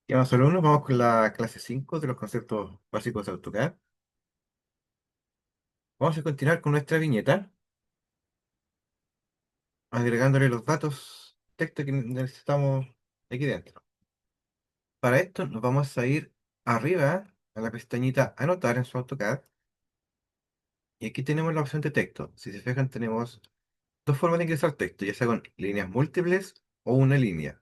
Y vamos al uno, vamos con la clase 5 de los conceptos básicos de AutoCAD. Vamos a continuar con nuestra viñeta, agregándole los datos texto que necesitamos aquí dentro. Para esto nos vamos a ir arriba a la pestañita Anotar en su AutoCAD y aquí tenemos la opción de texto. Si se fijan, tenemos dos formas de ingresar texto, ya sea con líneas múltiples o una línea.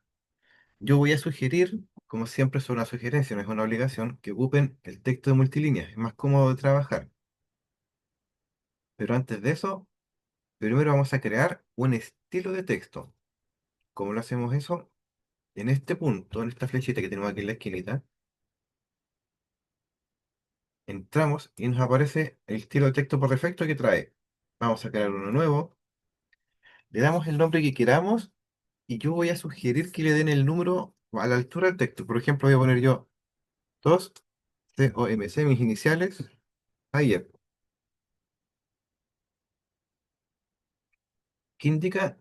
Yo voy a sugerir, como siempre es una sugerencia, no es una obligación, que ocupen el texto de multilínea, es más cómodo de trabajar. Pero antes de eso, primero vamos a crear un estilo de texto. ¿Cómo lo hacemos eso? En este punto, en esta flechita que tenemos aquí en la esquinita, entramos y nos aparece el estilo de texto por defecto que trae. Vamos a crear uno nuevo, le damos el nombre que queramos y yo voy a sugerir que le den el número a la altura del texto. Por ejemplo, voy a poner yo 2 COMC, mis iniciales, ayer, que indica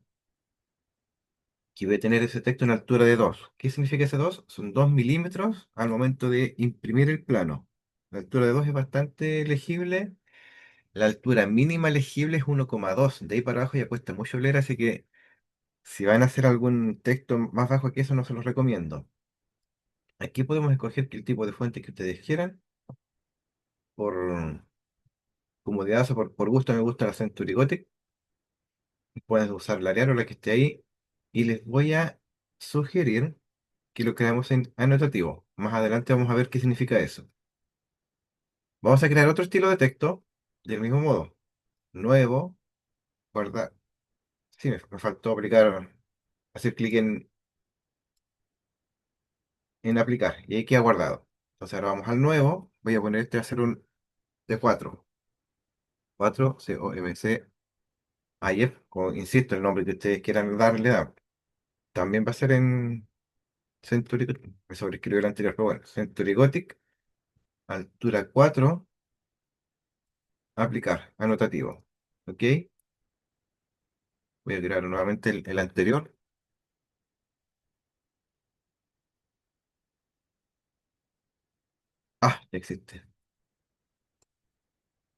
que voy a tener ese texto en altura de 2. ¿Qué significa ese 2? Son 2 milímetros al momento de imprimir el plano. La altura de 2 es bastante legible. La altura mínima legible es 1,2. De ahí para abajo ya cuesta mucho leer, así que si van a hacer algún texto más bajo que eso, no se los recomiendo. Aquí podemos escoger el tipo de fuente que ustedes quieran. Por comodidad o por gusto, me gusta la Century Gothic. Pueden usar la Arial o la que esté ahí. Y les voy a sugerir que lo creamos en anotativo. Más adelante vamos a ver qué significa eso. Vamos a crear otro estilo de texto del mismo modo. Nuevo, guardar. Sí, me faltó aplicar, hacer clic en aplicar y ahí queda guardado. Entonces ahora vamos al nuevo. Voy a poner este a hacer un de 4. 4 COMC AIF, como insisto, el nombre que ustedes quieran darle. También va a ser en Century, me sobreescribió el anterior, pero bueno, Century Gothic, altura 4, aplicar, anotativo. ¿Ok? Voy a crear nuevamente el anterior. Ah, ya existe.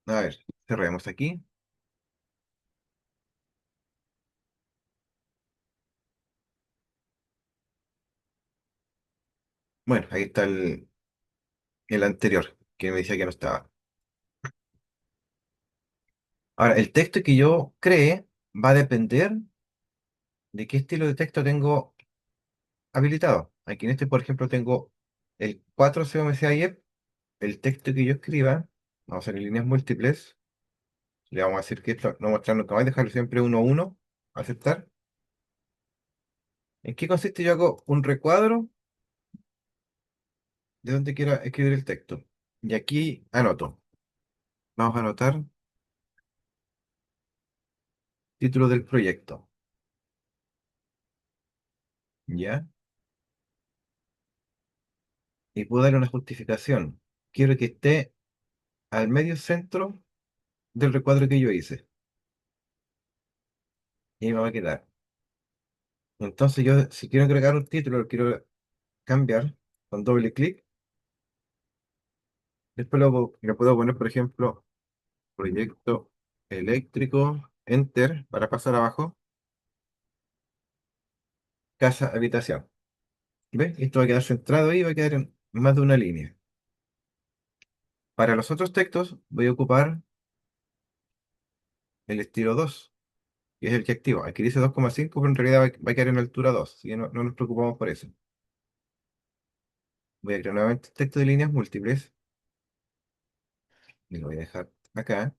A ver, cerremos aquí. Bueno, ahí está el anterior, que me decía que no estaba. Ahora, el texto que yo cree va a depender de qué estilo de texto tengo habilitado. Aquí en este, por ejemplo, tengo el 4CMCIF, el texto que yo escriba, vamos a hacer en líneas múltiples, le vamos a decir que esto no mostrar nunca más, dejarlo siempre 1 1, aceptar. ¿En qué consiste? Yo hago un recuadro de donde quiera escribir el texto. Y aquí anoto. Vamos a anotar título del proyecto. ¿Ya? Y puedo darle una justificación. Quiero que esté al medio centro del recuadro que yo hice. Y ahí me va a quedar. Entonces yo, si quiero agregar un título, lo quiero cambiar con doble clic. Después le puedo poner, por ejemplo, proyecto eléctrico, enter, para pasar abajo, casa, habitación. ¿Ves? Esto va a quedar centrado ahí, va a quedar en más de una línea. Para los otros textos voy a ocupar el estilo 2, que es el que activo. Aquí dice 2,5, pero en realidad va a quedar en altura 2, así que no nos preocupamos por eso. Voy a crear nuevamente texto de líneas múltiples y lo voy a dejar acá.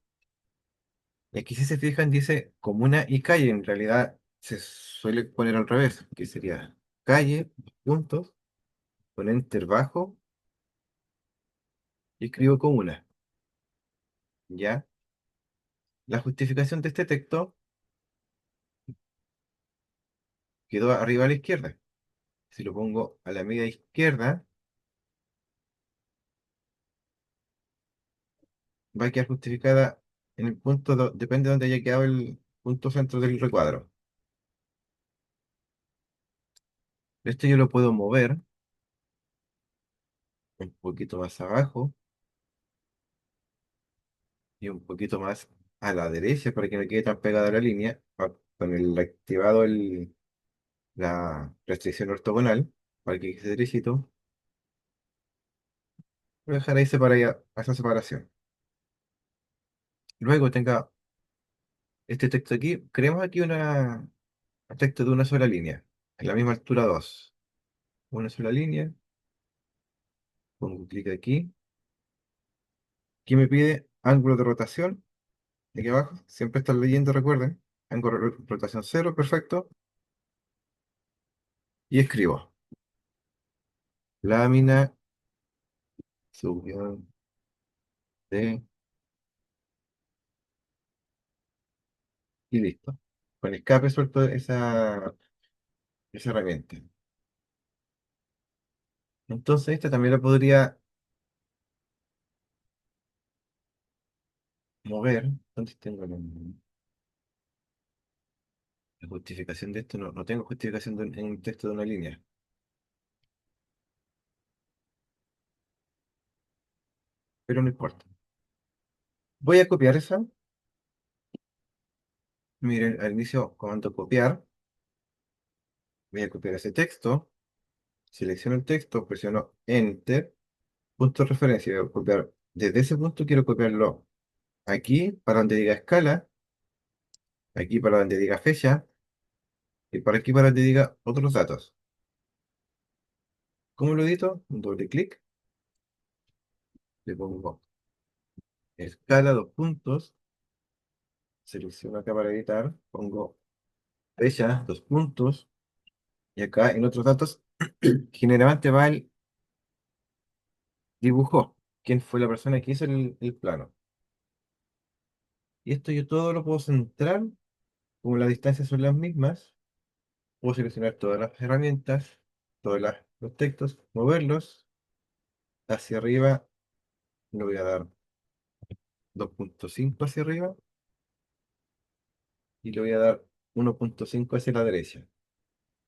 Y aquí si se fijan dice comuna y calle. En realidad se suele poner al revés, que sería calle, puntos, con enter bajo y escribo comuna. ¿Ya? La justificación de este texto quedó arriba a la izquierda. Si lo pongo a la media izquierda, va a quedar justificada en el punto, depende de donde haya quedado el punto centro del recuadro. Esto yo lo puedo mover un poquito más abajo y un poquito más a la derecha para que no quede tan pegada a la línea, con el activado la restricción ortogonal, para que quede derechito. Voy a dejar ahí esa separación. Luego tenga este texto aquí, creemos aquí un texto de una sola línea, en la misma altura 2. Una sola línea, pongo clic aquí. Aquí me pide ángulo de rotación, de aquí abajo, siempre están leyendo, recuerden, ángulo de rotación cero, perfecto, y escribo lámina, subión de, y listo. Con escape suelto esa herramienta. Entonces esta también la podría mover. ¿Dónde tengo la justificación de esto? No, no tengo justificación en un texto de una línea, pero no importa. Voy a copiar esa. Miren, al inicio, comando copiar. Voy a copiar ese texto. Selecciono el texto, presiono Enter. Punto de referencia. Voy a copiar. Desde ese punto quiero copiarlo aquí para donde diga escala, aquí para donde diga fecha y para aquí para donde diga otros datos. ¿Cómo lo edito? Un doble clic. Le pongo escala, dos puntos. Selecciono acá para editar. Pongo fecha, dos puntos. Y acá en otros datos, generalmente va el dibujo. ¿Quién fue la persona que hizo el plano? Y esto yo todo lo puedo centrar, como las distancias son las mismas, puedo seleccionar todas las herramientas, los textos, moverlos hacia arriba, le voy a dar 2.5 hacia arriba y le voy a dar 1.5 hacia la derecha.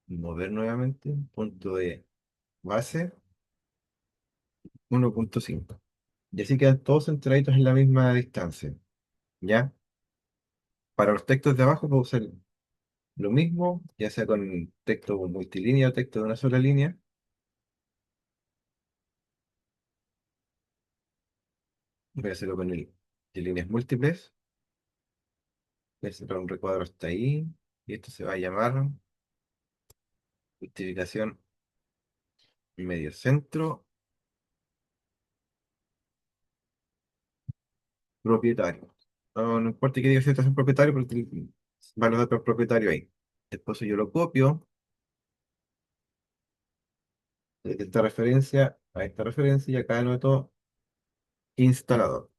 Mover nuevamente, punto de base, 1.5. Y así quedan todos centraditos en la misma distancia. ¿Ya? Para los textos de abajo puedo usar lo mismo, ya sea con texto multilínea o texto de una sola línea. Voy a hacerlo con el de líneas múltiples. Voy a cerrar un recuadro hasta ahí. Y esto se va a llamar justificación medio centro propietario. No, no importa que diga situación propietario, porque van los datos propietarios ahí. Después yo lo copio de esta referencia a esta referencia y acá anoto instalador,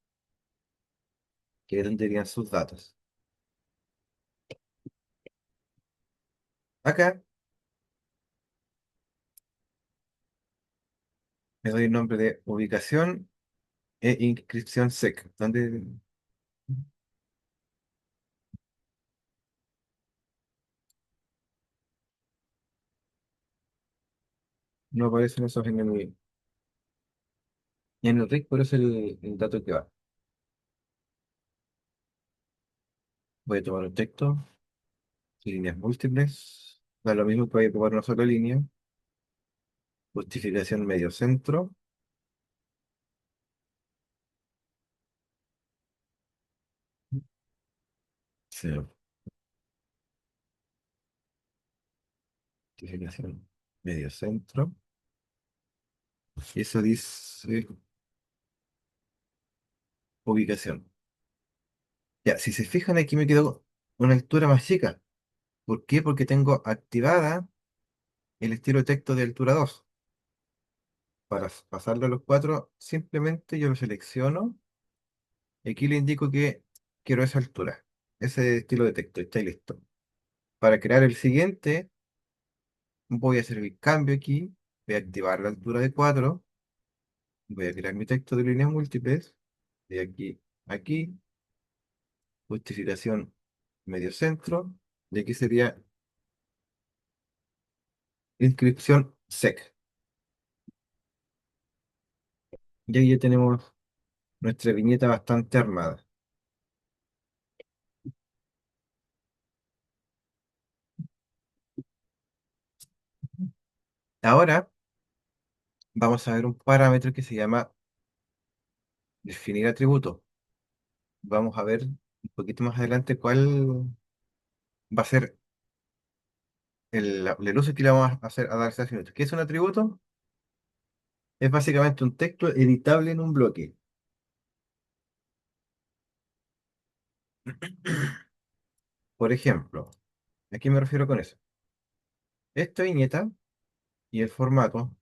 que es donde irían sus datos. Acá le doy el nombre de ubicación e inscripción SEC, donde no aparecen esos en el RIC, pero es el dato que va. Voy a tomar un texto, líneas múltiples, da lo mismo que voy a tomar una sola línea, justificación medio centro, sí, justificación medio centro, y eso dice ubicación. Ya, si se fijan aquí me quedó una altura más chica. ¿Por qué? Porque tengo activada el estilo de texto de altura 2. Para pasarlo a los 4, simplemente yo lo selecciono y aquí le indico que quiero esa altura, ese estilo de texto, y está listo. Para crear el siguiente, voy a hacer el cambio aquí, voy a activar la altura de 4, voy a crear mi texto de líneas múltiples, de aquí a aquí, justificación medio centro, y aquí sería inscripción SEC. Y ahí ya tenemos nuestra viñeta bastante armada. Ahora vamos a ver un parámetro que se llama definir atributo. Vamos a ver un poquito más adelante cuál va a ser el uso que le vamos a hacer a dar ese minutos. ¿Qué es un atributo? Es básicamente un texto editable en un bloque. Por ejemplo, ¿a qué me refiero con eso? Esta viñeta y el formato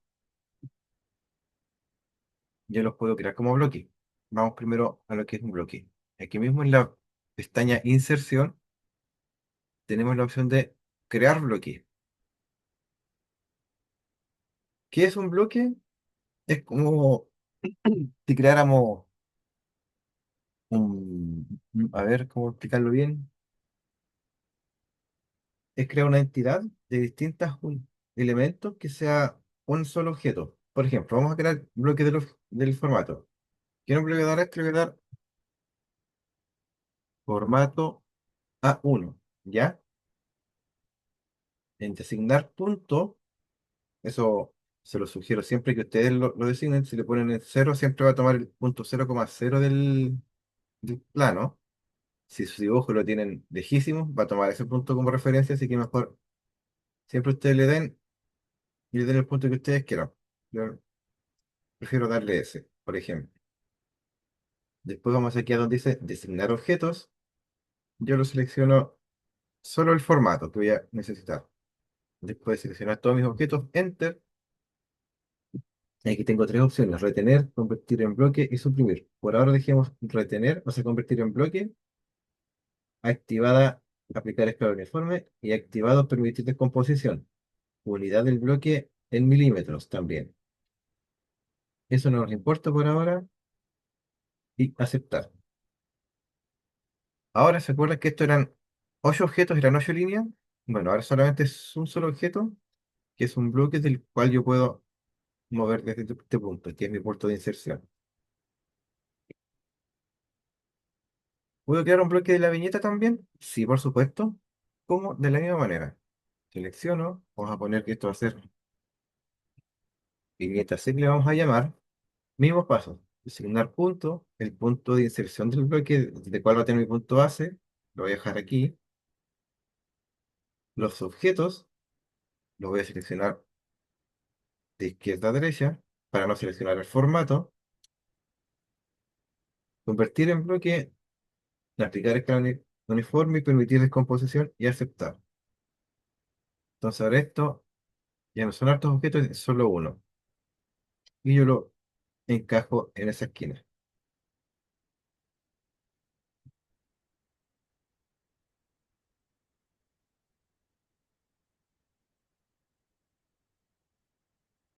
yo los puedo crear como bloque. Vamos primero a lo que es un bloque. Aquí mismo en la pestaña inserción tenemos la opción de crear bloque. ¿Qué es un bloque? Es como si creáramos a ver cómo explicarlo bien. Es crear una entidad de distintos elementos que sea un solo objeto. Por ejemplo, vamos a crear bloque del formato. Quiero un bloque de esto, le voy a dar formato A1, ¿ya? En designar punto, eso se lo sugiero siempre que ustedes lo designen. Si le ponen el cero, siempre va a tomar el punto 0,0 del plano. Si su dibujo lo tienen lejísimo, va a tomar ese punto como referencia, así que mejor siempre ustedes le den el punto que ustedes quieran. Yo prefiero darle ese, por ejemplo. Después vamos aquí a donde dice designar objetos. Yo lo selecciono solo el formato que voy a necesitar. Después de seleccionar todos mis objetos, Enter. Aquí tengo tres opciones: retener, convertir en bloque y suprimir. Por ahora dejemos retener, o sea, convertir en bloque, activada aplicar escala uniforme y activado permitir descomposición. Unidad del bloque en milímetros también. Eso no nos importa por ahora y aceptar. Ahora se acuerdan que esto eran 8 objetos, eran 8 líneas. Bueno, ahora solamente es un solo objeto, que es un bloque del cual yo puedo mover desde este punto, que es mi punto de inserción. ¿Puedo crear un bloque de la viñeta también? Sí, por supuesto. Como de la misma manera. Selecciono, vamos a poner que esto va a ser viñeta C, que le vamos a llamar. Mismos pasos. Designar punto, el punto de inserción del bloque, de cuál va a tener mi punto base. Lo voy a dejar aquí. Los objetos, los voy a seleccionar de izquierda a derecha para no seleccionar el formato. Convertir en bloque, aplicar escala uniforme y permitir descomposición y aceptar. Entonces ahora esto ya no son hartos objetos, es solo uno. Y yo lo encajo en esa esquina.